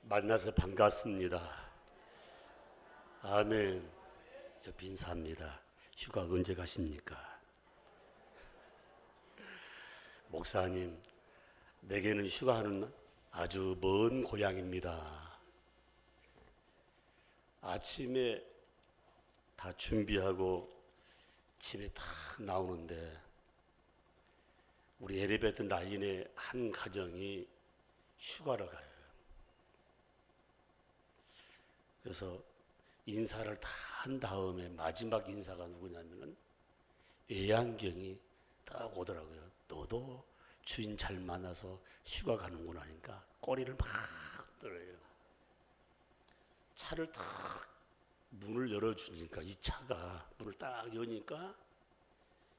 만나서 반갑습니다. 아멘. 옆 인사합니다. 휴가 언제 가십니까? 목사님, 내게는 휴가는 아주 먼 고향입니다. 아침에 다 준비하고 집에 딱 나오는데 우리 엘리베이터 라인에 한 가정이 휴가를 가요. 그래서 인사를 다 한 다음에 마지막 인사가 누구냐면은 애완경이 딱 오더라고요. 너도 주인 잘 만나서 휴가 가는구나 하니까 꼬리를 막 들어요. 차를 딱 문을 열어주니까 이 차가 문을 딱 여니까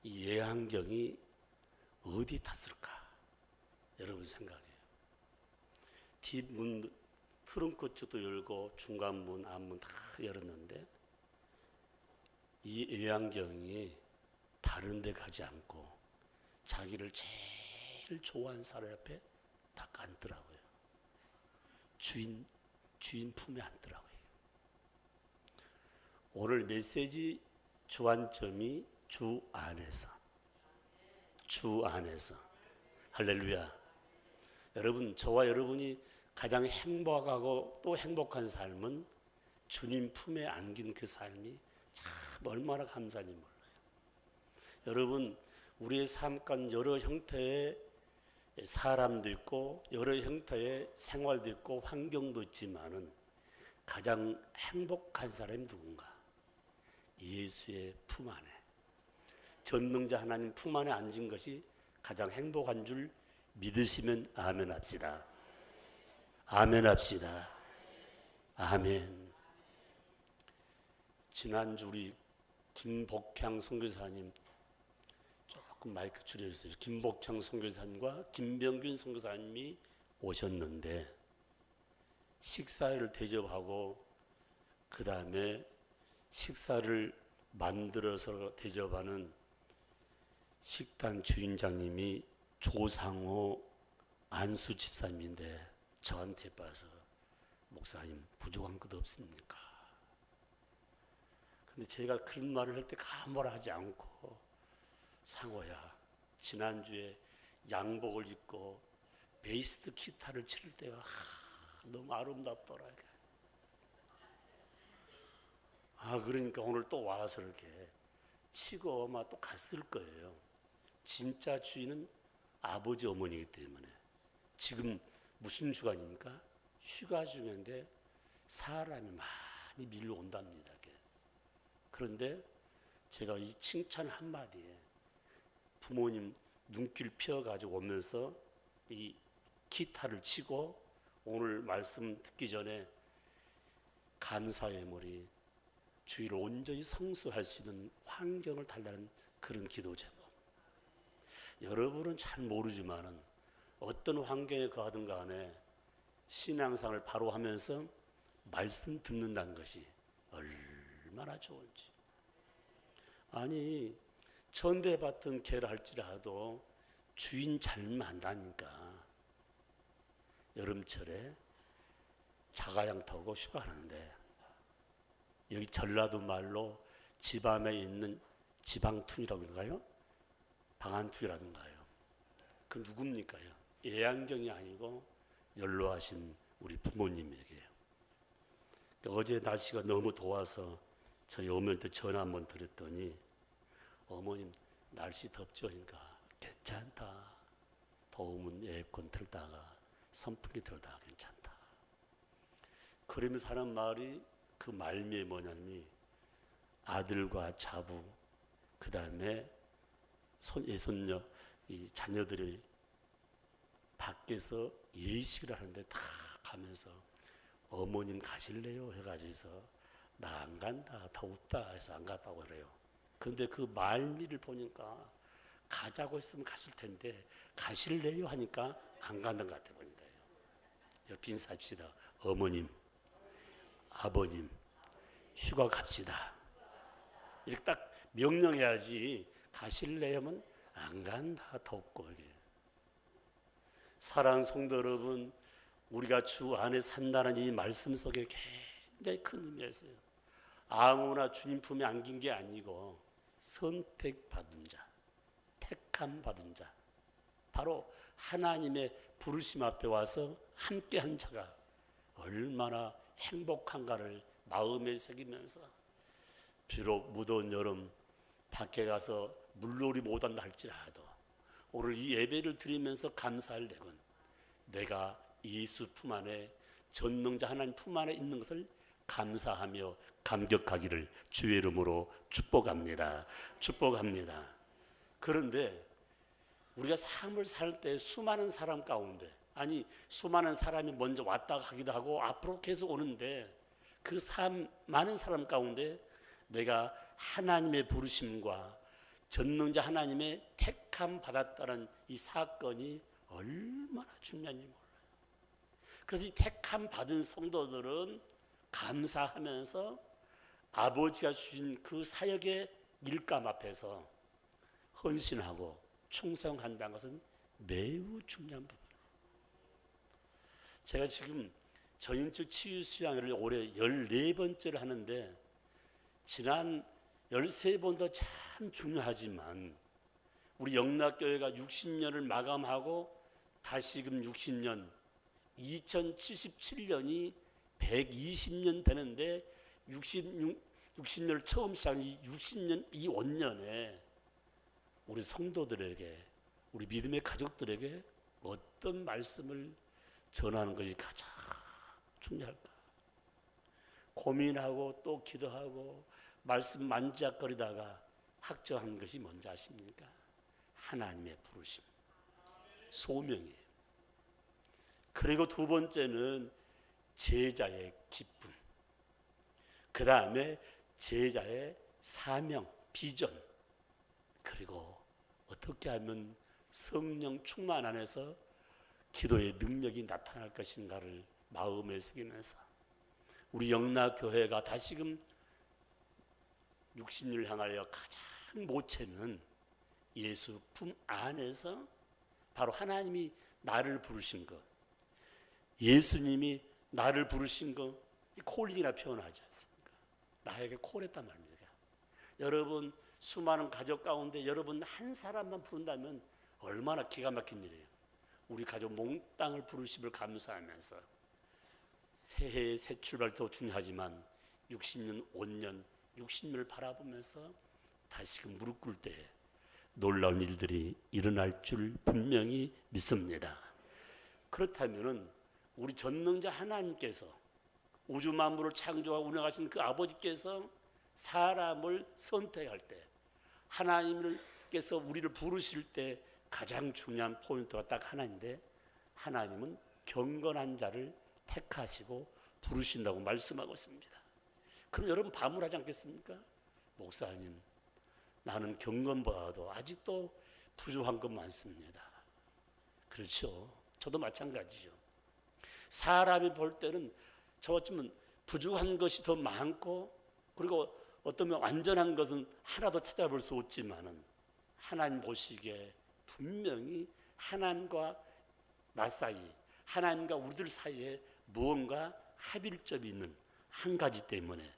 이 애완경이 어디 탔을까? 여러분 생각해요. 뒷문 트렁크 쪽도 열고 중간 문, 앞문 다 열었는데 이 애완경이 다른 데 가지 않고 자기를 제일 좋아하는 사람 옆에 딱 앉더라고요. 주인 품에 앉더라고요. 오늘 메시지 주안점이 주 안에서. 할렐루야. 여러분, 저와 여러분이 가장 행복하고 또 행복한 삶은 주님 품에 안긴 그 삶이 참 얼마나 감사한지 몰라요. 여러분, 우리의 삶 가운데 여러 형태의 사람도 있고 여러 형태의 생활도 있고 환경도 있지만은 가장 행복한 사람이 누군가? 예수의 품 안에, 전능자 하나님 품 안에 앉은 것이 가장 행복한 줄 믿으시면 아멘 합시다. 아멘 합시다. 아멘. 지난주 우리 김복향 선교사님, 조금 마이크 줄여주세요. 김복향 선교사님과 김병균 선교사님이 오셨는데 식사를 대접하고 그 다음에 식사를 만들어서 대접하는 식단 주인장님이 조상호 안수 집사님인데 저한테 봐서 목사님 부족한 것 없습니까? 근데 제가 그런 말을 할 때 뭐라 하지 않고 상호야, 지난주에 양복을 입고 베이스 기타를 칠 때가 너무 아름답더라. 그러니까 오늘 또 와서 이렇게 치고 아마 또 갔을 거예요. 진짜 주인은 아버지 어머니이기 때문에. 지금 무슨 주간입니까? 휴가 중인데 사람이 많이 밀려온답니다. 그런데 제가 이 칭찬 한마디에 부모님 눈길 펴가지고 오면서 이 기타를 치고 오늘 말씀 듣기 전에 감사의 머리, 주의를 온전히 성수할 수 있는 환경을 달라는 그런 기도 제목. 여러분은 잘 모르지만은 어떤 환경에 거하든 간에 신앙생활을 바로 하면서 말씀 듣는다는 것이 얼마나 좋은지. 아니, 천대받던 개를 할지라도 주인 잘 만나니까 여름철에 자가양 타고 휴가 하는데 여기 전라도 말로 집안에 있는 지방툰이라든가요? 방안툰이라든가요. 그 누굽니까요? 애완경이 아니고 연로하신 우리 부모님에게요. 어제 날씨가 너무 더워서 저희 어머니한테 전화 한번 드렸더니 어머님 날씨 덥죠? 그러니까 괜찮다. 더우면 에어컨 틀다가 선풍기 틀다가 괜찮다. 그러면서 하는 말이 그 말미에 뭐냐면 아들과 자부, 그 다음에 예손녀, 이 자녀들이 밖에서 예식을 하는데 다 가면서 어머님 가실래요? 해가지고서 나 안 간다, 더웠다 해서 안 갔다고 그래요. 근데 그 말미를 보니까 가자고 했으면 갔을 텐데 가실래요? 하니까 안 가는 것 같아 보인다. 옆 인사합시다. 어머님, 아버님, 휴가 갑시다. 이렇게 딱 명령해야지. 가실래요? 하면 안 간다, 덥고. 사랑하는 성도 여러분, 우리가 주 안에 산다는 이 말씀 속에 굉장히 큰 의미가 있어요. 아무나 주님 품에 안긴 게 아니고 선택받은 자, 택함 받은 자, 바로 하나님의 부르심 앞에 와서 함께한 자가 얼마나 행복한가를 마음에 새기면서, 비록 무더운 여름 밖에 가서 물놀이 못한다 할지라도 오늘 이 예배를 드리면서 감사할 내건 내가 예수 품 안에, 전능자 하나님 품 안에 있는 것을 감사하며 감격하기를 주의 이름으로 축복합니다. 축복합니다. 그런데 우리가 삶을 살 때 수많은 사람 가운데, 아니 수많은 사람이 먼저 왔다 가기도 하고 앞으로 계속 오는데, 그 많은 사람 가운데 내가 하나님의 부르심과 전능자 하나님의 택함 받았다는 이 사건이 얼마나 중요한지 몰라요. 그래서 이 택함 받은 성도들은 감사하면서 아버지가 주신 그 사역의 일감 앞에서 헌신하고 충성한다는 것은 매우 중요한 부분이에요. 제가 지금 전인적 치유 수양회를 올해 14번째를 하는데, 지난 13번도 참 중요하지만 우리 영락교회가 60년을 마감하고 다시금 60년, 2077년이 120년 되는데 60년을 처음 시작한 이 60년, 이 원년에 우리 성도들에게, 우리 믿음의 가족들에게 어떤 말씀을 전하는 것이 가장 중요할까? 고민하고 또 기도하고 말씀 만지작거리다가 확정한 것이 뭔지 아십니까? 하나님의 부르심, 소명이에요. 그리고 두 번째는 제자의 기쁨, 그 다음에 제자의 사명, 비전, 그리고 어떻게 하면 성령 충만 안에서 기도의 능력이 나타날 것인가를 마음에 새기면서 우리 영락교회가 다시금 60일 향하여 가장 모체는 예수 품 안에서 바로 하나님이 나를 부르신 것, 예수님이 나를 부르신 것, 콜링이라 표현하지 않습니까? 나에게 콜했단 말입니다. 여러분 수많은 가족 가운데 여러분 한 사람만 부른다면 얼마나 기가 막힌 일이에요. 우리 가족 몽땅을 부르심을 감사하면서 새해 새 출발도 중요하지만 60년, 5년, 60년을 바라보면서 다시금 무릎 꿇을 때 놀라운 일들이 일어날 줄 분명히 믿습니다. 그렇다면은 우리 전능자 하나님께서 우주 만물을 창조하고 운영하신 그 아버지께서 사람을 선택할 때, 하나님께서 우리를 부르실 때 가장 중요한 포인트가 딱 하나인데, 하나님은 경건한 자를 택하시고 부르신다고 말씀하고 있습니다. 그럼 여러분 반문하지 않겠습니까? 목사님, 나는 경건보다도 아직도 부족한 것 많습니다. 그렇죠. 저도 마찬가지죠. 사람이 볼 때는 저쯤은 부족한 것이 더 많고, 그리고 어쩌면 완전한 것은 하나도 찾아볼 수 없지만은 하나님 보시기에 분명히 하나님과 나 사이, 하나님과 우리들 사이에 무언가 합일점이 있는 한 가지 때문에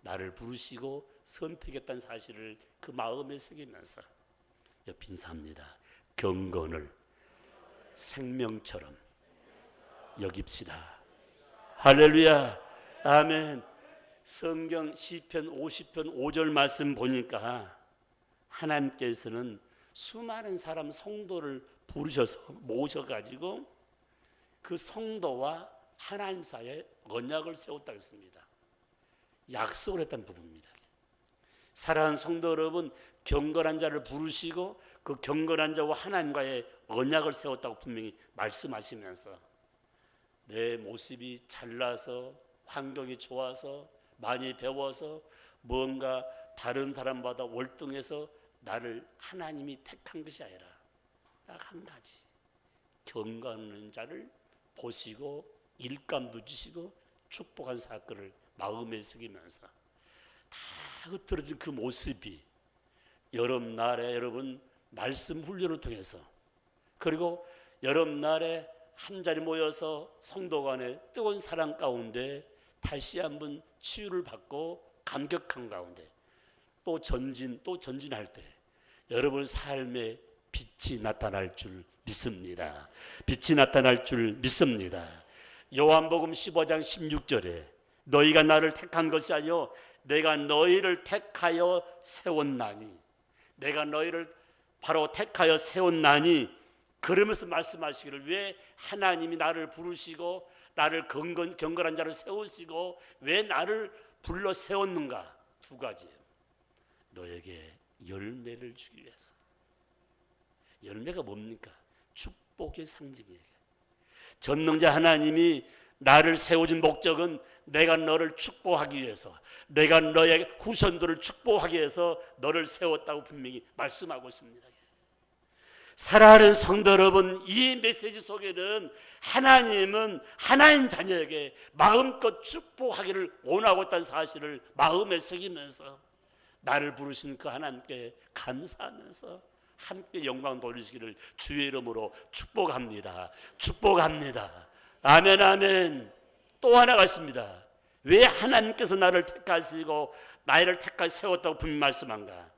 나를 부르시고 선택했다는 사실을 그 마음에 새기면서 옆 인사합니다. 경건을 생명처럼 여깁시다. 할렐루야, 아멘. 성경 시편 50편 5절 말씀 보니까 하나님께서는 수많은 사람 성도를 부르셔서 모셔가지고 그 성도와 하나님 사이에 언약을 세웠다고 했습니다. 약속을 했다는 부분입니다. 사랑하는 성도 여러분, 경건한 자를 부르시고 그 경건한 자와 하나님과의 언약을 세웠다고 분명히 말씀하시면서 내 모습이 잘나서 환경이 좋아서 많이 배워서 뭔가 다른 사람보다 월등해서 나를 하나님이 택한 것이 아니라 딱 한 가지, 경건한 자를 보시고 일감도 주시고 축복한 사건을 마음에 새기면서 다 흐트러진 그 모습이 여름날에 여러분 말씀 훈련을 통해서, 그리고 여름날에 한자리 모여서 성도 간의 뜨거운 사랑 가운데 다시 한번 치유를 받고 감격한 가운데 또 전진할 때 여러분 삶에 빛이 나타날 줄 믿습니다. 빛이 나타날 줄 믿습니다. 요한복음 15장 16절에 너희가 나를 택한 것이 아니요 내가 너희를 택하여 세웠나니, 내가 너희를 바로 택하여 세웠나니, 그러면서 말씀하시기를 왜 하나님이 나를 부르시고 나를 경건한 자를 세우시고 왜 나를 불러 세웠는가? 두 가지예요. 너에게 열매를 주기 위해서. 열매가 뭡니까? 축복의 상징이에요. 전능자 하나님이 나를 세워준 목적은 내가 너를 축복하기 위해서, 내가 너의 후손들을 축복하기 위해서 너를 세웠다고 분명히 말씀하고 있습니다. 사랑하는 성도 여러분, 이 메시지 속에는 하나님은 하나님 자녀에게 마음껏 축복하기를 원하고 있다는 사실을 마음에 새기면서 나를 부르신 그 하나님께 감사하면서 함께 영광 돌리시기를 주의 이름으로 축복합니다. 축복합니다. 아멘, 아멘. 또 하나가 있습니다. 왜 하나님께서 나를 택하시고 나를 택하여 세웠다고 분명히 말씀한가?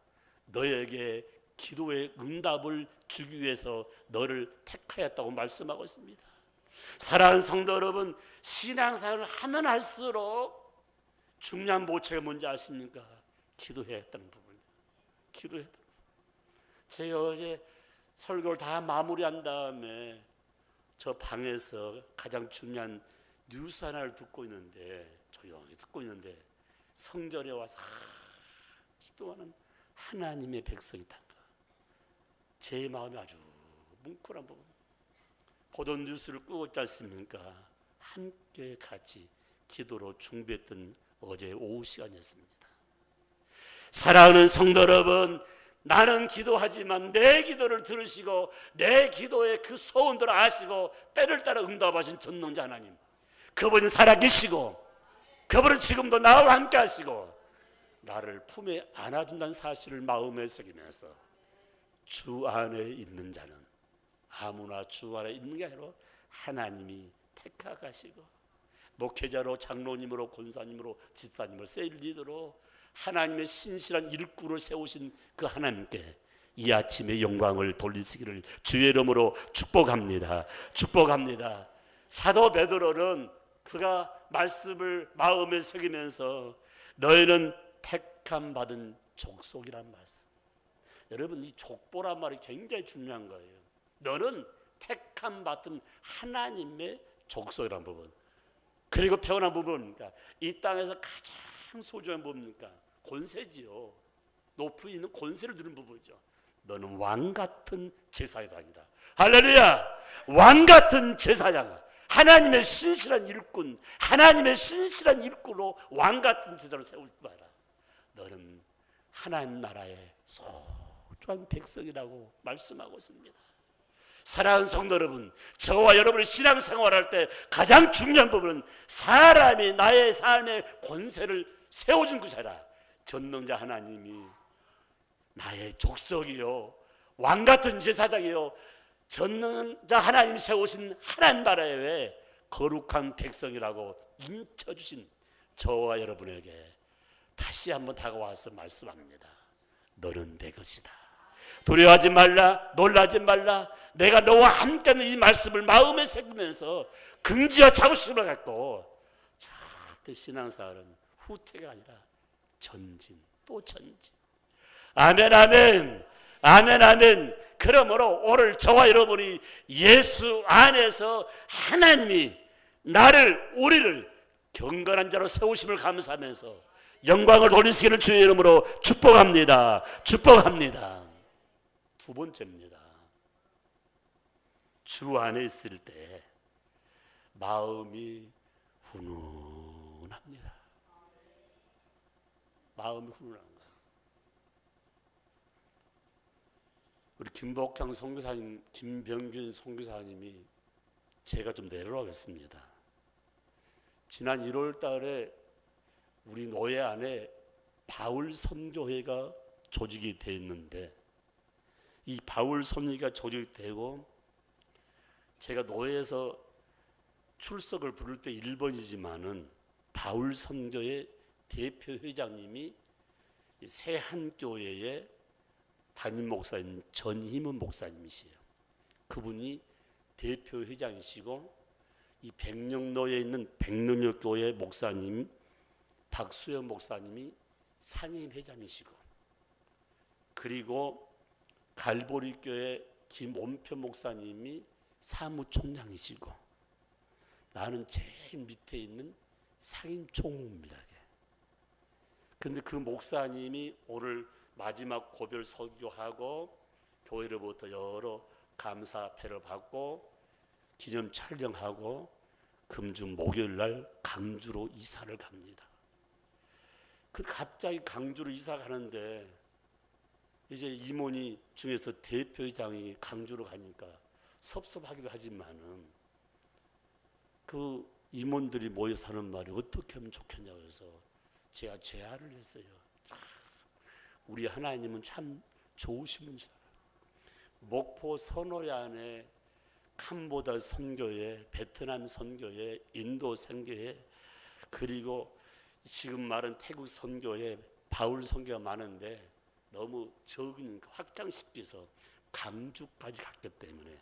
너에게 기도의 응답을 주기 위해서 너를 택하였다고 말씀하고 있습니다. 사랑하는 성도 여러분, 신앙생활을 하면 할수록 중요한 모체가 뭔지 아십니까? 기도해야 했다는 부분이에요. 기도해야 했다는 부분. 제가 어제 설교를 다 마무리한 다음에 저 방에서 가장 중요한 뉴스 하나를 듣고 있는데, 조용히 듣고 있는데 성전에 와서 기도하는 하나님의 백성이다. 제 마음이 아주 뭉클한 부분. 보던 뉴스를 끄고 있지 않습니까? 함께 같이 기도로 중보했던 어제 오후 시간이었습니다. 사랑하는 성도 여러분, 나는 기도하지만 내 기도를 들으시고 내 기도의 그 소원들을 아시고 때를 따라 응답하신 전능자 하나님, 그분이 살아계시고 그분은 지금도 나와 함께 하시고 나를 품에 안아준다는 사실을 마음에 새기면서 주 안에 있는 자는 아무나 주 안에 있는 게 아니라 하나님이 택하시고 목회자로, 장로님으로, 권사님으로, 집사님으로, 셀리더로 하나님의 신실한 일꾼을 세우신 그 하나님께 이 아침에 영광을 돌리시기를 주의 이름으로 축복합니다. 축복합니다. 사도 베드로는 그가 말씀을 마음에 새기면서 너희는 택함 받은 족속이란 말씀. 여러분, 이 족보란 말이 굉장히 중요한 거예요. 너는 택함 받은 하나님의 족속이란 부분. 그리고 표현한 부분입니까? 이 땅에서 가장 소중한 뭡니까? 권세지요. 높이 있는 권세를 누린 부분이죠. 너는 왕 같은 제사장이다. 할렐루야! 왕 같은 제사장, 하나님의 신실한 일꾼, 하나님의 신실한 일꾼으로 왕 같은 제자를 세울 줄 알아. 너는 하나님 나라의 소중한 백성이라고 말씀하고 있습니다. 사랑하는 성도 여러분, 저와 여러분의 신앙생활할 때 가장 중요한 부분은 사람이 나의 삶의 권세를 세워준 것이라 전능자 하나님이 나의 족속이요, 왕같은 제사장이요, 전능자 하나님이 세우신 하나님 나라의 왜 거룩한 백성이라고 인쳐주신 저와 여러분에게 다시 한번 다가와서 말씀합니다. 너는 내 것이다. 두려워하지 말라, 놀라지 말라. 내가 너와 함께하는 이 말씀을 마음에 새기면서 긍지와 자부심을 갖고 자꾸 신앙생활은 후퇴가 아니라 전진 또 전진. 아멘, 아멘, 아멘, 아멘. 그러므로 오늘 저와 여러분이 예수 안에서 하나님이 우리를 경건한 자로 세우심을 감사하면서 영광을 돌리시기를 주의 이름으로 축복합니다. 축복합니다. 두 번째입니다. 주 안에 있을 때 마음이 훈훈합니다. 마음이 훈훈한 거예요. 우리 김복향 선교사님, 김병균 선교사님이 제가 좀 내려가겠습니다. 지난 1월 달에 우리 노예 안에 바울 선교회가 조직이 되어 있는데 이 바울 선교회가 조직되고 제가 노예에서 출석을 부를 때 1번이지만은 바울 선교의 대표 회장님이 새한교회의 담임 목사인 전희문 목사님이시에요. 그분이 대표 회장이시고 이 백령로에 있는 백령교회 목사님 박수영 목사님이 상임 회장이시고, 그리고 갈보리교회 김원표 목사님이 사무총장이시고, 나는 제일 밑에 있는 상임 총무입니다. 그런데 그 목사님이 오늘 마지막 고별 설교하고 교회로부터 여러 감사패를 받고 기념 촬영하고 금주 목요일 날 강주로 이사를 갑니다. 그 갑자기 강주로 이사 가는데 이제 임원이 중에서 대표회장이 강주로 가니까 섭섭하기도 하지만은 그 임원들이 모여서 하는 말이 어떻게 하면 좋겠냐고 해서 제가 제안을 했어요. 참, 우리 하나님은 참 좋으신 분이시다. 목포 선호야 안에 캄보디아 선교회, 베트남 선교회, 인도 선교회, 그리고 지금 말은 태국 선교회, 바울 선교가 많은데 너무 적으니까 확장시켜서 광주까지 갔기 때문에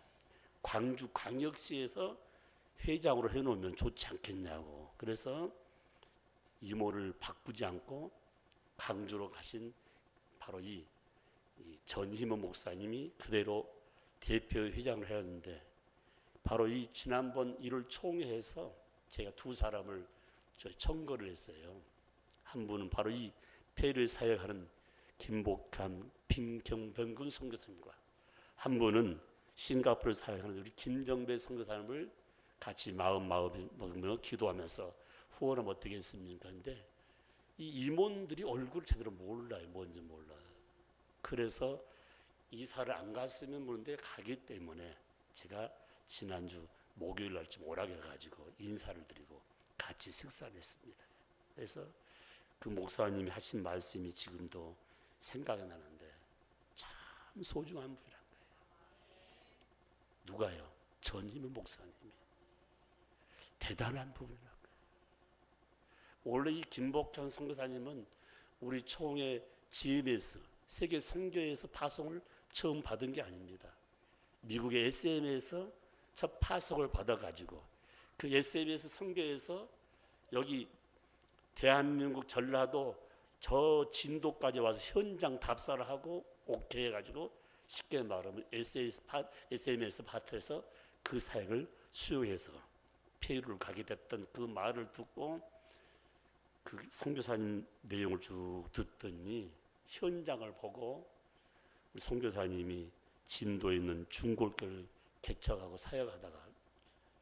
광주 광역시에서 회장으로 해놓으면 좋지 않겠냐고. 그래서 이모를 바꾸지 않고 광주로 가신 바로 이 전희문 목사님이 그대로 대표 회장을 하였는데, 바로 이 지난번 1월 총회에서 제가 두 사람을 청거를 했어요. 한 분은 바로 이 페루에 사역하는 김복함 빈경병군 선교사님과, 한 분은 싱가포르 사역하는 우리 김정배 선교사님을 같이 마음 먹으며 기도하면서 후원하면 어떻겠습니까? 근데 이 임원들이 얼굴을 제대로 몰라요. 뭔지 몰라요. 그래서 이사를 안 갔으면 모르는데 가기 때문에 제가 지난주 목요일 날쯤 오라고 해가지고 인사를 드리고 같이 식사를 했습니다. 그래서 그 목사님이 하신 말씀이 지금도 생각이 나는데 참 소중한 분이란 거예요. 누가요? 전희문 목사님이. 대단한 분이란 거예요. 원래 이 김복현 선교사님은 우리 총회 GMS 세계 선교회에서 파송을 처음 받은 게 아닙니다. 미국의 SM에서 첫 파송을 받아가지고 그 SBS 선교회에서 여기 대한민국 전라도 저 진도까지 와서 현장 답사를 하고 오케이 해가지고 쉽게 말하면 SMS 파트에서 그 사역을 수용해서 페루를 가게 됐던 그 말을 듣고 그 선교사님 내용을 쭉 듣더니 현장을 보고 우리 선교사님이 진도에 있는 중골교를 개척하고 사역하다가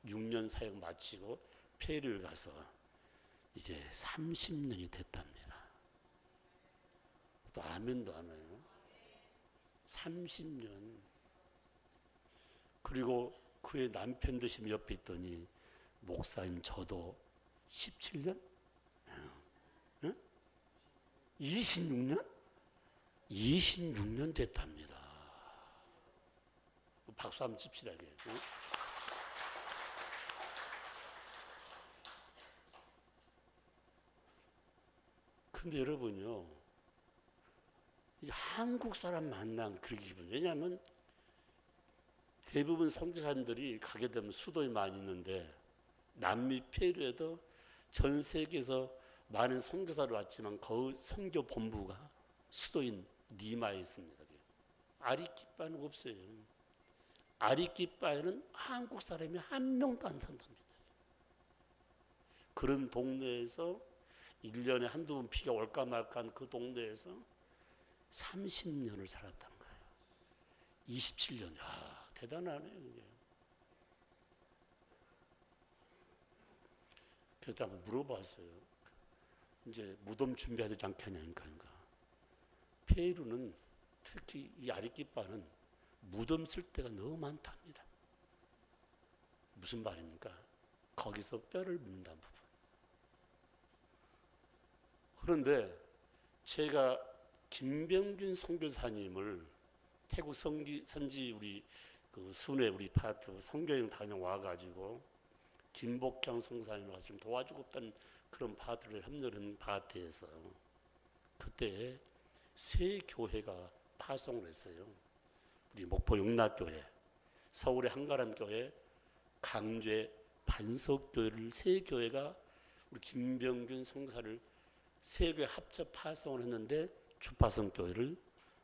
6년 사역 마치고 페루에 가서 이제 30년이 됐답니다. 또 아멘도 안 해요. 30년. 그리고 그의 남편 되시면 옆에 있더니 목사님 저도 17년? 응? 26년? 26년 됐답니다. 박수 한번 칩시다. 응? 근데 여러분요, 한국 사람 만난 그런 기분. 왜냐하면 대부분 선교사님들이 가게 되면 수도에 많이 있는데 남미 페루에도 전 세계에서 많은 선교사를 왔지만 그 선교 본부가 수도인 리마에 있습니다. 아리키빠는 없어요. 아리키빠에는 한국 사람이 한 명도 안 산답니다. 그런 동네에서 1년에 한두 번 비가 올까 말까 한 그 동네에서 30년을 살았단 거예요. 27년. 야, 대단하네요. 이게. 그래서 한번 물어봤어요. 이제 무덤 준비해야 되지 않겠냐니까. 페루는 특히 이 아리키빠는 무덤 쓸 데가 너무 많답니다. 무슨 말입니까? 거기서 뼈를 묻는다는 부분. 그런데 제가 김병균 선교사님을 태국 선지 우리 그 순회 우리 파트 성교행 다녀와가지고 김복경 성사님 와서 좀 도와주고 있던 그런 파트를 협력하는 파트에서 그때 세 교회가 파송을 했어요. 우리 목포 용락교회, 서울의 한가람교회, 강주의 반석교회를 세 교회가 우리 김병균 성사를 세 교회 합쳐 파송을 했는데 주파성교회를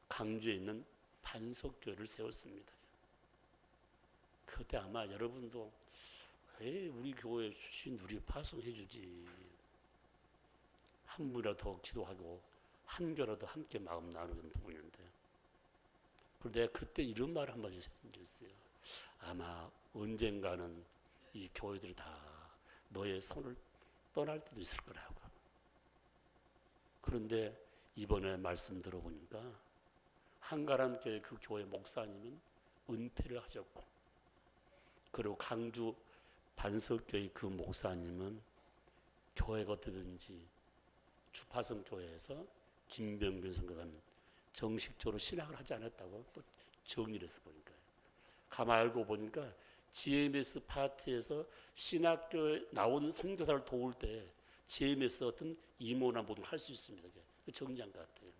강주에 있는 반석교회를 세웠습니다. 그때 아마 여러분도 왜 우리 교회 출신 우리 파송해 주지, 한 분이라도 더 기도하고 한 교라도 함께 마음 나누는 부분인데, 그런데 내가 그때 이런 말을 한 번씩 했어요. 아마 언젠가는 이 교회들이 다 너의 손을 떠날 때도 있을 거라고. 그런데 이번에 말씀 들어보니까 한가람교회 그 교회 목사님은 은퇴를 하셨고, 그리고 강주 반석교회 그 목사님은 교회가 어떻게든지 주파성교회에서 김병균 선교사님 정식적으로 신학을 하지 않았다고 또 정리를 해서 보니까, 가만 알고 보니까 GMS 파티에서 신학교에 나오는 선교사를 도울 때 GMS 어떤 이모나 뭐든 할 수 있습니다. 그 정리한 것 같아요.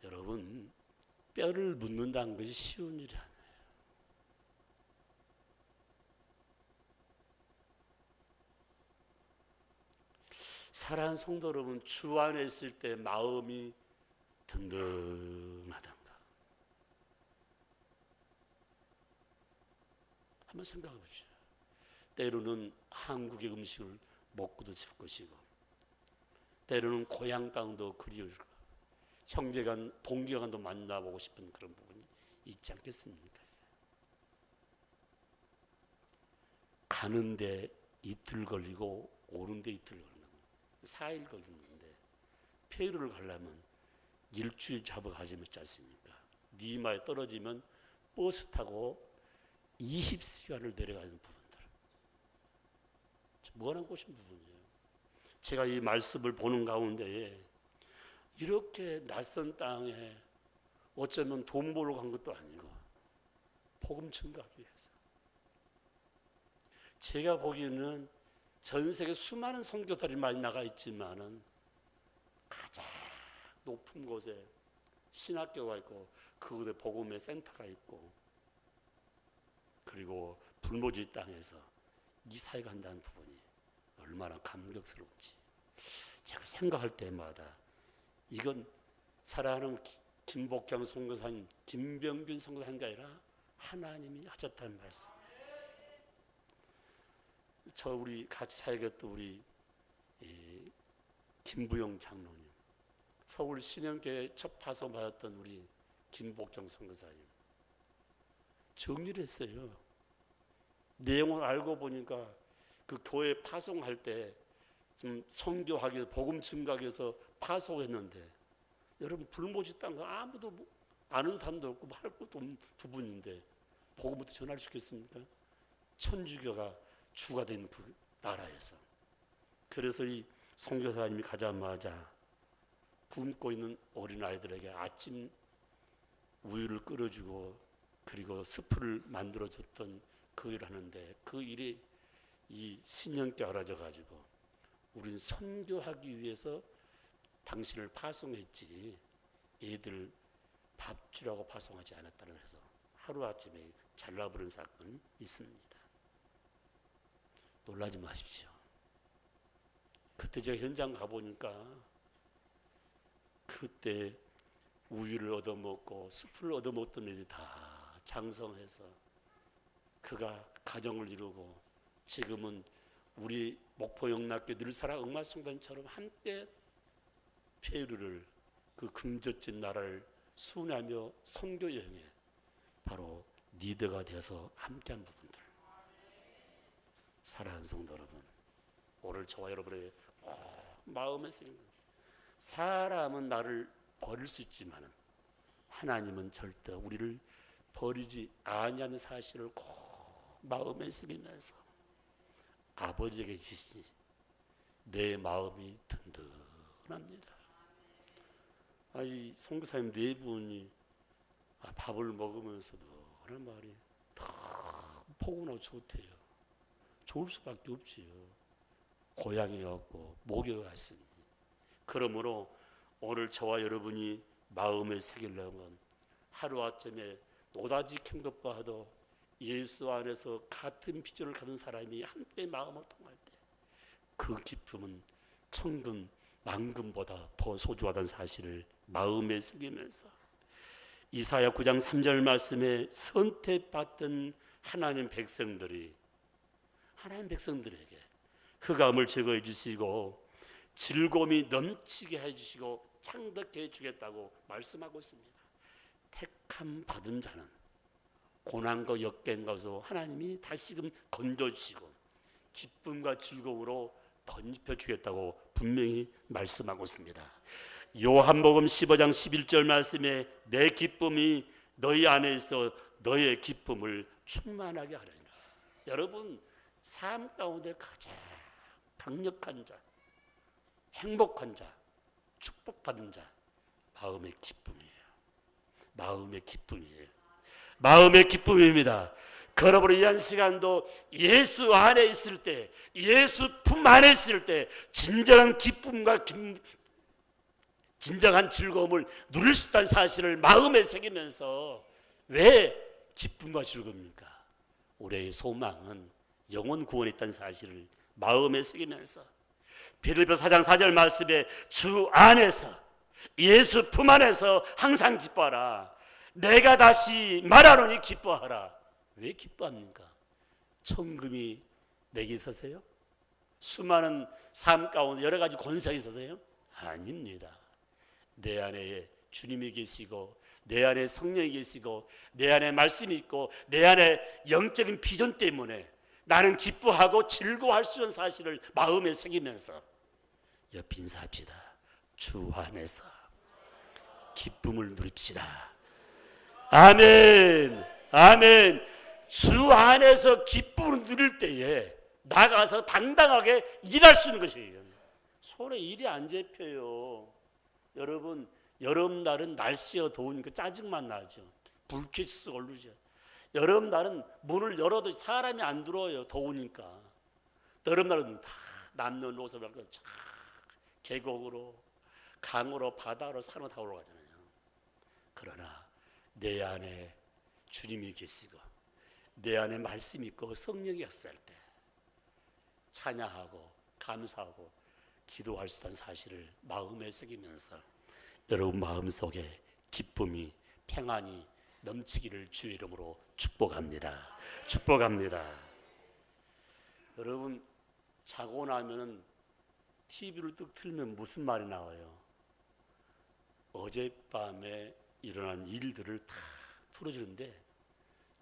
여러분, 뼈를 묻는다는 것이 쉬운 일이 아니에요. 사랑하는 성도 여러분, 주 안에 있을 때 마음이 든든하단가? 한번 생각해 보시죠. 때로는 한국의 음식을 먹고도 싶을 것이고, 때로는 고향 땅도 그리울 거, 형제간, 동기간도 만나보고 싶은 그런 부분이 있지 않겠습니까? 가는데 이틀 걸리고 오는데 이틀 걸리고 4일 걸리는데, 페루를 가려면 일주일 잡아가지 못지 않습니까? 리마에 떨어지면 버스 타고 20시간을 내려가는 부분들, 뭐라고 하신 부분이에요. 제가 이 말씀을 보는 가운데에 이렇게 낯선 땅에 어쩌면 돈 벌러 간 것도 아니고 복음 전가하기 위해서, 제가 보기에는 전 세계 수많은 선교사들이 많이 나가 있지만은 가장 높은 곳에 신학교가 있고 그곳에 복음의 센터가 있고, 그리고 불모지 땅에서 이 사회가 한다는 부분이 얼마나 감격스러운지 제가 생각할 때마다, 이건 사랑하는 김복경 선교사님, 김병균 선교사님이 아니라 하나님이 하셨다는 말씀. 저 우리 같이 사역했던 우리 김부영 장로님, 서울 신영교회 첫 파송 받았던 우리 김복경 선교사님, 정리를 했어요. 내용을 알고 보니까 그 교회 파송할 때 좀 선교하기 위해서, 복음 증가하기 위해서 파송했는데, 여러분 불모지 땅 아무도 아는 사람도 없고 할 것도 없는 부분인데 복음부터 전할 수 있겠습니까? 천주교가 주가 된 그 나라에서. 그래서 이 선교사님이 가자마자 굶고 있는 어린아이들에게 아침 우유를 끓여주고 그리고 스프를 만들어줬던 그 일을 하는데, 그 일이 이 신령께 알아져 가지고 우리는 선교하기 위해서 당신을 파송했지 애들 밥 주라고 파송하지 않았다는 해서 하루아침에 잘라버린 사건이 있습니다. 놀라지 마십시오. 그때 제가 현장 가보니까 그때 우유를 얻어먹고 스프를 얻어먹던 애들이 다 장성해서 그가 가정을 이루고 지금은 우리 목포 영락교 늘사랑 응마성단처럼 함께 페루를, 그 금젖진 나라를 순회하며 선교 여행에 바로 리더가 되어서 함께한 부분들. 사랑하는 성도 여러분, 오늘 저와 여러분의 마음에 새긴 것, 사람은 나를 버릴 수 있지만 하나님은 절대 우리를 버리지 아니하는 사실을 꼭 마음에 새기면서 아버지에게 계시니 내 마음이 든든합니다. 아이 선교사님 네 분이 밥을 먹으면서도 그런 말이 다 포근하고 좋대요. 좋을 수밖에 없지요. 고향이었고 목욕했으니. 그러므로 오늘 저와 여러분이 마음에 새기려면 하루아침에 노다지 캔 것과 도 예수 안에서 같은 비전을 가진 사람이 함께 마음을 통할 때 그 기쁨은 천금 만금보다 더 소중하다는 사실을 마음에 새기면서 이사야 9장 3절 말씀에 선택받던 하나님 백성들에게 흑암을 제거해 주시고 즐거움이 넘치게 해주시고 창덕해 해주겠다고 말씀하고 있습니다. 택함 받은 자는 고난과 역경 가운데서 하나님이 다시금 건져주시고 기쁨과 즐거움으로 덧입혀 주겠다고 분명히 말씀하고 있습니다. 요한복음 15장 11절 말씀에 내 기쁨이 너희 안에 있어 너의 기쁨을 충만하게 하리라. 여러분 삶 가운데 가장 강력한 자, 행복한 자, 축복받은 자, 마음의 기쁨이에요. 마음의 기쁨입니다. 그러므로 이 한 시간도 예수 안에 있을 때, 예수 품 안에 있을 때 진정한 기쁨과 진정한 즐거움을 누릴 수 있다는 사실을 마음에 새기면서 왜 기쁨과 즐거움입니까? 우리의 소망은 영혼 구원에 있다는 사실을 마음에 새기면서 빌립보서 4장 4절 말씀에 주 안에서 예수 품 안에서 항상 기뻐하라. 내가 다시 말하노니 기뻐하라. 왜 기뻐합니까? 천금이 내게 있어서요? 수많은 삶 가운데 여러 가지 권세가 있어서요? 아닙니다. 내 안에 주님이 계시고 내 안에 성령이 계시고 내 안에 말씀이 있고 내 안에 영적인 비전 때문에 나는 기뻐하고 즐거워할 수 있는 사실을 마음에 새기면서 옆 인사합시다. 주 안에서 기쁨을 누립시다. 아멘. 아멘. 주 안에서 기쁨을 누릴 때에 나가서 당당하게 일할 수 있는 것이에요. 손에 일이 안 잡혀요. 여러분 여름날은 날씨가 더우니까 짜증만 나죠. 불쾌지수 오르죠. 여름날은 문을 열어도 사람이 안 들어와요. 더우니까. 여름날은 다 남는 옷을 입고 계곡으로 강으로 바다로 산으로 다 올라가잖아요. 그러나 내 안에 주님이 계시고 내 안에 말씀이 있고 성령이 있을 때 찬양하고 감사하고 기도할 수 있다는 사실을 마음에 새기면서 여러분 마음속에 기쁨이 평안이 넘치기를 주의 이름으로 축복합니다. 여러분 자고 나면은 TV를 뚝 틀면 무슨 말이 나와요? 어젯밤에 일어난 일들을 다 틀어주는데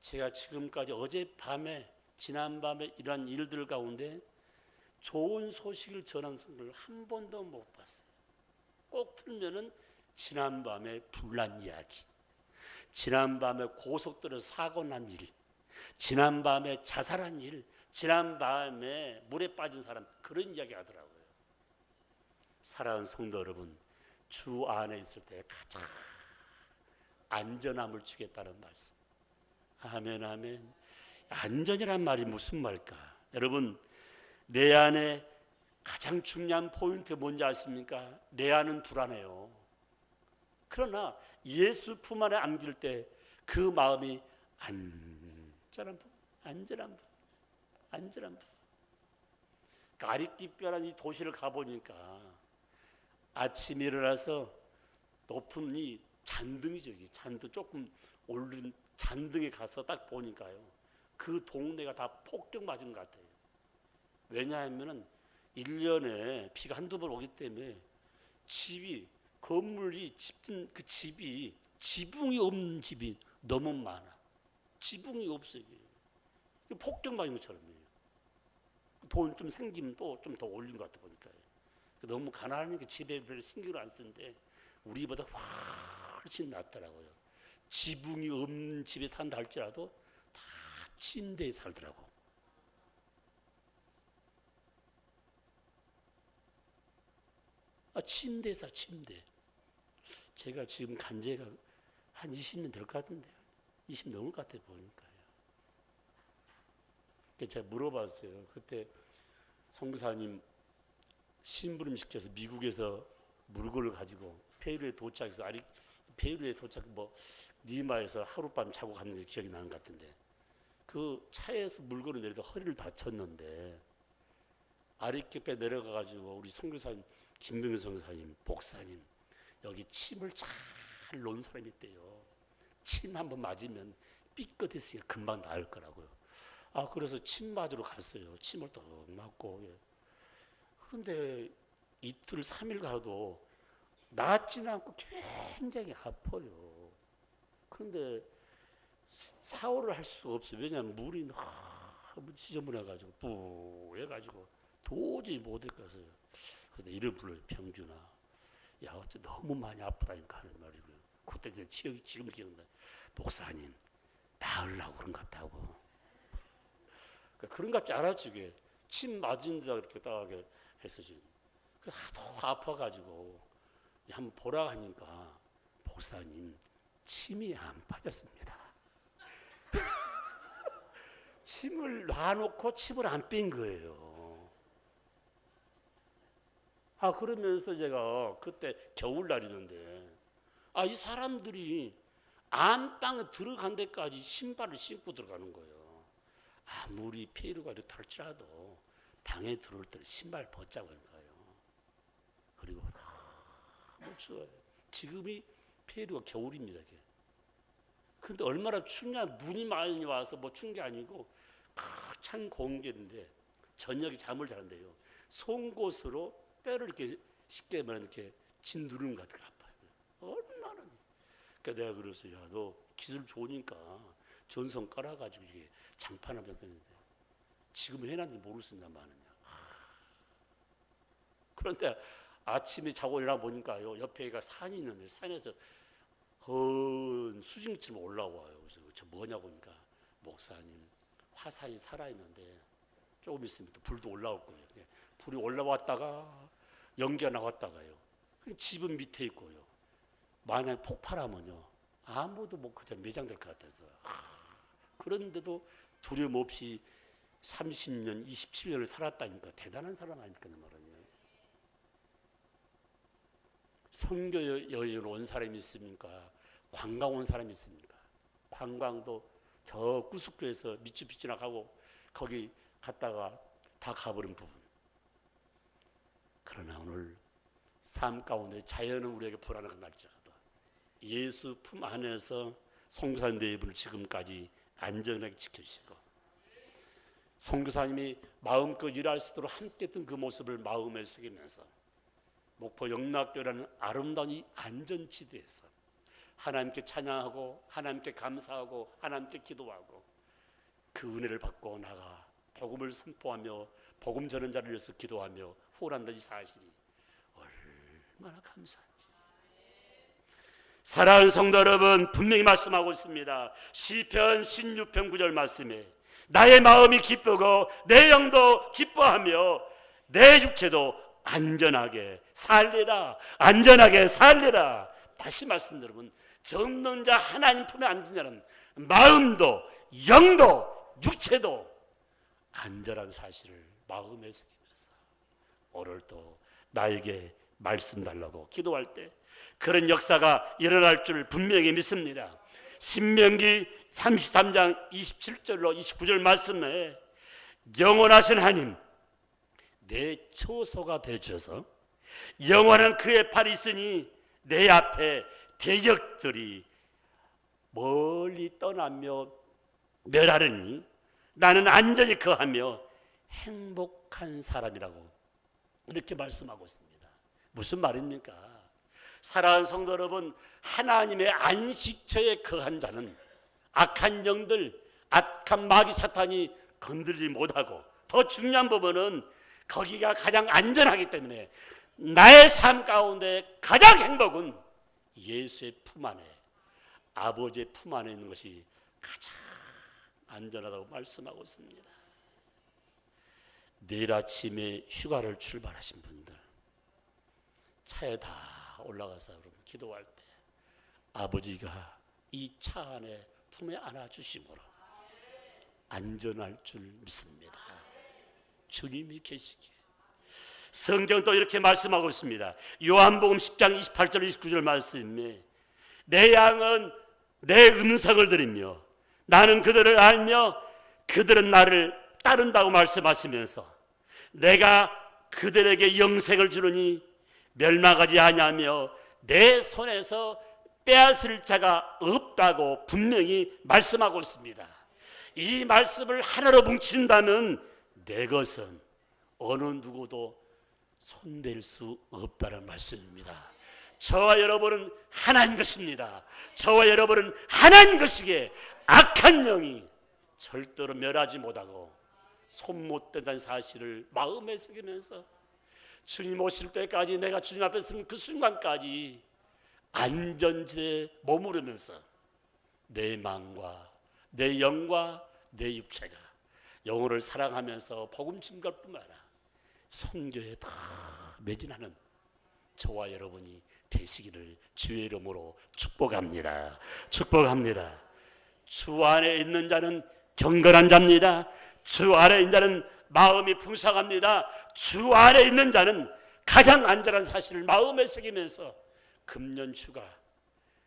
제가 지금까지 어젯밤에 지난밤에 일어난 일들 가운데 좋은 소식을 전한 걸 한 번도 못 봤어요. 꼭 틀면은 지난밤에 불난 이야기, 지난밤에 고속도로에서 사고 난 일, 지난밤에 자살한 일, 지난밤에 물에 빠진 사람, 그런 이야기 하더라고요. 사랑하는 성도 여러분, 주 안에 있을 때 가장 안전함을 주겠다는 말씀. 아멘, 아멘. 안전이란 말이 무슨 말일까? 여러분, 내 안에 가장 중요한 포인트 뭔지 아십니까? 내 안은 불안해요. 그러나 예수 품 안에 안길 때 그 마음이 안전한 분. 가리끼뼈란 이 도시를 가보니까 아침에 일어나서 높은 이 잔등이죠. 잔등 조금 오른 잔등에 가서 딱 보니까요. 그 동네가 다 폭격 맞은 것 같아요. 왜냐하면 1년에 비가 한두 번 오기 때문에 건물이 집진 그 집이 지붕이 없는 집이 너무 많아. 지붕이 없어요. 폭격 맞은 것처럼요. 돈 좀 생기면 또 좀 더 올린 것 같아 보니까요. 너무 가난하니까 집에 별 신경을 안 쓰는데 우리보다 훨씬 낫더라고요. 지붕이 없는 집에 산다 할지라도 다 침대에 살더라고. 침대에 살 침대. 제가 지금 간 지가 한 20년 될 것 같은데요. 20 넘을 것 같아 보니까요. 제가 물어봤어요. 그때 선교사님 심부름 시켜서 미국에서 물건을 가지고 페루에 도착해서 페루에 도착 리마에서 하룻밤 자고 갔는데 기억이 나는 것 같은데 그 차에서 물건을 내리다 허리를 다쳤는데 아리케페 내려가가지고 우리 선교사님 김병현 선교사님 목사님 여기 침을 잘 놓은 사람이 있대요. 침 한번 맞으면 삐끗했으니까 금방 나을 거라고요. 그래서 침 맞으러 갔어요. 침을 딱 맞고. 예. 그런데 이틀 3일 가도 낫지는 않고 굉장히 아파요. 그런데 샤워를 할 수가 없어요. 왜냐하면 물이 너무 지저분해가지고 뿌해가지고 도저히 못할 것을. 그래서 이름 불러요. 병준아, 야 어째 너무 많이 아프다니까 하는 말이고요. 그때 이제 지금 기억나. 목사님 나으려고 그런갑다고. 그런갑지 알았지. 이게 침 맞은다 그렇게 딱 해서 지금 하도 아파가지고 한번 보라 하니까 목사님 침이 안 빠졌습니다. 침을 놔놓고 침을 안 뺀 거예요. 그러면서 제가 그때 겨울날이는데 이 사람들이 안방에 들어간 데까지 신발을 신고 들어가는 거예요. 아무리 페루가 이렇게 할지라도 방에 들어올 때는 신발 벗자고 하는 거예요. 그리고 너무 추워요. 지금이 페루가 겨울입니다. 그런데 얼마나 춥냐. 눈이 많이 와서 추운 게 아니고 찬 공기인데 저녁에 잠을 자는데요. 송곳으로 뼈를 이렇게 쉽게 말하면 이렇게 짓누르는 것 같아요. 아파요. 얼마나. 그러니까 내가 그래서 야, 너 기술 좋으니까 전선 깔아가지고 이게 장판 하면 되는데 지금은 해놨는지 모르겠습니다만. 그런데 아침에 자고 일어나 보니까요. 옆에가 산이 있는데 산에서 수증처럼 올라와요. 그래서 저 뭐냐고 보니까 목사님 화산이 살아있는데 조금 있으면 또 불도 올라올 거예요. 불이 올라왔다가 연기가 나왔다가요. 집은 밑에 있고요. 만약 폭발하면요. 아무도 그냥 매장될 것 같아서. 그런데도 두려움 없이 30년, 27년을 살았다니까 대단한 사람 아닙니까? 말은요. 선교 여행을 온 사람이 있습니까? 관광 온 사람이 있습니까? 관광도 저 구스코에서 미추비추나 가고 거기 갔다가 다 가버린 부분. 그러나 오늘 삶 가운데 자연은 우리에게 불안한 날짜다. 예수 품 안에서 선교사님 네 분을 지금까지 안전하게 지켜주시고 선교사님이 마음껏 일할 수 있도록 함께했던 그 모습을 마음에 새기면서 목포 영락교라는 아름다운 이 안전지대에서 하나님께 찬양하고 하나님께 감사하고 하나님께 기도하고 그 은혜를 받고 나가 복음을 선포하며 복음 전한 자를 위해서 기도하며 후원한다는 이 사실이 얼마나 감사한지. 사랑하는 성도 여러분, 분명히 말씀하고 있습니다. 시편 16편 9절 말씀에 나의 마음이 기쁘고 내 영도 기뻐하며 내 육체도 안전하게 살리라. 안전하게 살리라. 다시 말씀드리면 정는 자 하나님 품에 앉은 자는 마음도 영도 육체도 안전한 사실을 마음에 새기면서 오늘도 나에게 말씀 달라고 기도할 때 그런 역사가 일어날 줄 분명히 믿습니다. 신명기 33장 27절로 29절 말씀에 영원하신 하나님 내 처소가 되어주셔서 영원한 그의 팔이 있으니 내 앞에 대적들이 멀리 떠나며 멸하려니 나는 안전히 거하며 행복한 사람이라고 이렇게 말씀하고 있습니다. 무슨 말입니까? 사랑하는 성도 여러분, 하나님의 안식처에 거한 자는 악한 영들, 악한 마귀 사탄이 건들지 못하고 더 중요한 부분은 거기가 가장 안전하기 때문에 나의 삶 가운데 가장 행복은 예수의 품 안에 아버지의 품 안에 있는 것이 가장 안전하다고 말씀하고 있습니다. 내일 아침에 휴가를 출발하신 분들 차에 다 올라가서 여러분 기도할 때 아버지가 이 차 안에 품에 안아주심으로 안전할 줄 믿습니다. 주님이 계시기에. 성경도 이렇게 말씀하고 있습니다. 요한복음 10장 28절 29절 말씀에 내 양은 내 음성을 들으며 나는 그들을 알며 그들은 나를 따른다고 말씀하시면서 내가 그들에게 영생을 주느니 멸망하지 아니하며 내 손에서 빼앗을 자가 없다고 분명히 말씀하고 있습니다. 이 말씀을 하나로 뭉친다면 내 것은 어느 누구도 손댈 수 없다는 말씀입니다. 저와 여러분은 하나인 것입니다. 저와 여러분은 하나인 것이기에 악한 영이 절대로 멸하지 못하고 손 못 댄다는 사실을 마음에 새기면서 주님 오실 때까지 내가 주님 앞에 서는 그 순간까지 안전지대에 머무르면서 내 마음과 내 영과 내 육체가 영혼을 사랑하면서 복음 증거할 뿐만 아니라 선교에 다 매진하는 저와 여러분이 되시기를 주의 이름으로 축복합니다. 축복합니다. 주 안에 있는 자는 경건한 자입니다. 주 안에 있는 자는 마음이 풍성합니다. 주 안에 있는 자는 가장 안전한 사실을 마음에 새기면서 금년주가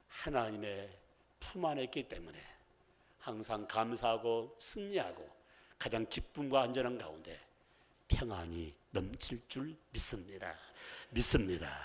하나님의 품 안에 있기 때문에 항상 감사하고 승리하고 가장 기쁨과 안전한 가운데 평안이 넘칠 줄 믿습니다. 믿습니다.